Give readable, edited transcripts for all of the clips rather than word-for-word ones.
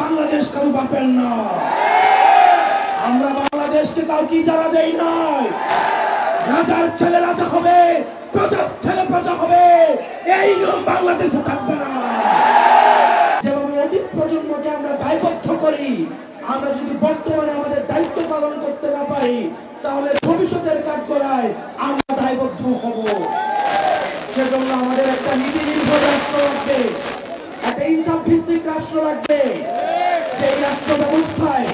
বাংলাদেশ কারো বাপের না। আমরা বাংলাদেশকে কাউকে ইজারা দেই নাই। রাজার ছেলে রাজা হবে, প্রজার ছেলে প্রজা হবে, এই নিয়ম বাংলাদেশে থাকবে না। যেভাবে অতীত প্রজন্মকে আমরা দায়বদ্ধ করি, আমরা যদি বর্তমানে আমাদের দায়িত্ব পালন করতে না পারি, তাহলে ভবিষ্যতের কাঠগড়ায় আমরা দায়বদ্ধ হব। সেজন্য আমাদের একটা নীতি নির্ভর রাষ্ট্র লাগবে, একটা ইনসাফ ভিত্তিক রাষ্ট্র লাগবে। সেই রাষ্ট্র ব্যবস্থায়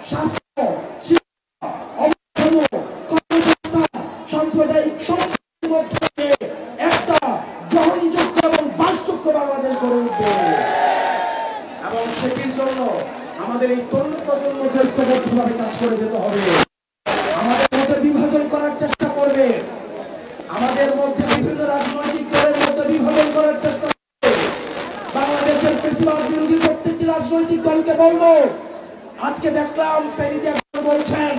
স্বাস্থ্য, শিক্ষা, অবকাঠামো, কর্মসংস্থান, সাম্প্রদায়িক সমস্যার মধ্যে একটা গ্রহণযোগ্য এবং বাসযোগ্য বাংলাদেশ গড়ে উঠবে। এবং সেটির জন্য আমাদের এই তরুণ প্রজন্মকে ঐক্যবদ্ধভাবে কাজ করে যেতে হবে। আমাদের মধ্যে বিভাজন করার চেষ্টা করবে, আমাদের মধ্যে বিভিন্ন রাজনৈতিক দলের মধ্যে বিভাজন করার চেষ্টা করবে। বাংলাদেশের ফ্যাসিবাদ বিরোধী প্রত্যেকটি রাজনৈতিক দলকে বলবো, আজকে দেখলাম ফেনীতে একজন বলছেন,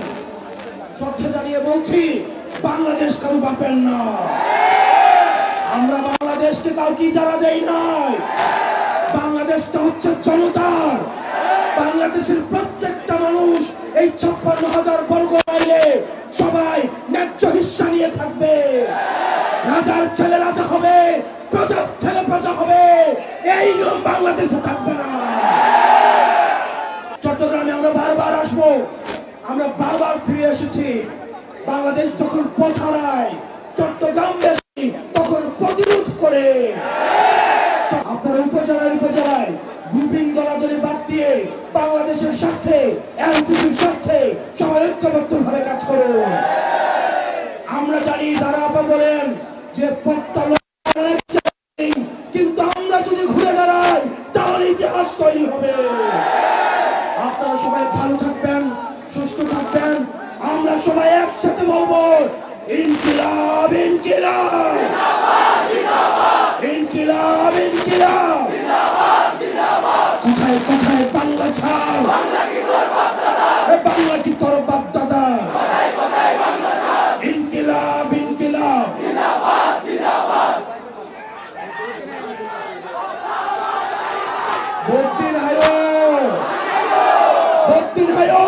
শ্রদ্ধা জানিয়ে বলছি, বাংলাদেশ কারো বাপের না। আমরা বাংলাদেশকে কাউকে ইজারা দেই নাই। বাংলাদেশটা হচ্ছে জনতার। বাংলাদেশের প্রত্যেকটা মানুষ এই 56,000 বর্গ মাইলে সবাই ন্যায্য হিস্সা নিয়ে থাকবে। রাজার ছেলে রাজা হবে, প্রজার ছেলে প্রজা হবে, এই নিয়ম বাংলাদেশে থাকবে না। চট্টগ্রামে আমরা বারবার আসবো, আমরা বারবার ফিরে এসেছি। বাংলাদেশ যখন পথ হারায়, চট্টগ্রাম বেশি তখন প্রতিরোধ করে। আপনারা উপজেলায় গ্রুপিং দলাদলি বাদ দিয়ে বাংলাদেশের স্বার্থে, এনসিপির স্বার্থে সবাই ঐক্যবদ্ধভাবে কাজ করুন। আমরা জানি যারা আপনারা বলেন যে কিন্তু আমরা যদি ঘুরে দাঁড়াই তাহলে ইতিহাস তৈরি হবে। আপনারা সবাই ভালো থাকবেন, সুস্থ থাকবেন। আমরা সবাই একসাথে বলবো, ইনকিলাব ইনকিলাব, ইনকিলাব ইনকিলাব। কোথায় কোথায় বাংলা ছাড়, বাংলা কি তোর বাপ দাদা। ইনকিলাব ইনকিলাব, ভোট দিন হায়ো, ভোট দিন হায়ো।